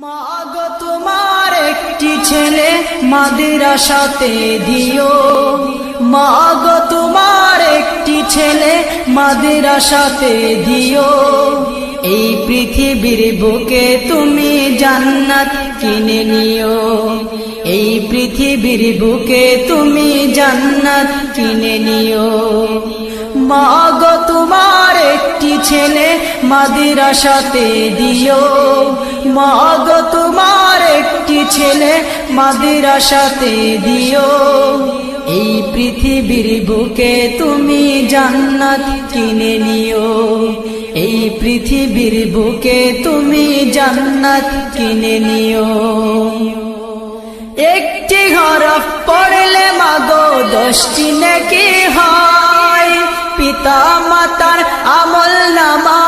মাগো তোমার একটি ছেলে মাদ্রাসাতে দিও, মাগো তোমার একটি ছেলে মাদ্রাসাতে দিও। এই পৃথিবীর বুকে তুমি জান্নাত কিনে নিও, এই পৃথিবীর বুকে তুমি জান্নাত কিনে নিও। মাগো তোমার একটি ছেলে মাদ্রাসাতে দিও, মাগো তোমার একটি ছেলে মাদ্রাসাতে দিও। এই পৃথিবীর বুকে তুমি জান্নাত কিনে নিও, এই পৃথিবীর বুকে তুমি জান্নাত কিনে নিও। একটি হরফ পড়লে মাগো 10টি নেকি হয়, পিতা মাতার আমল নামা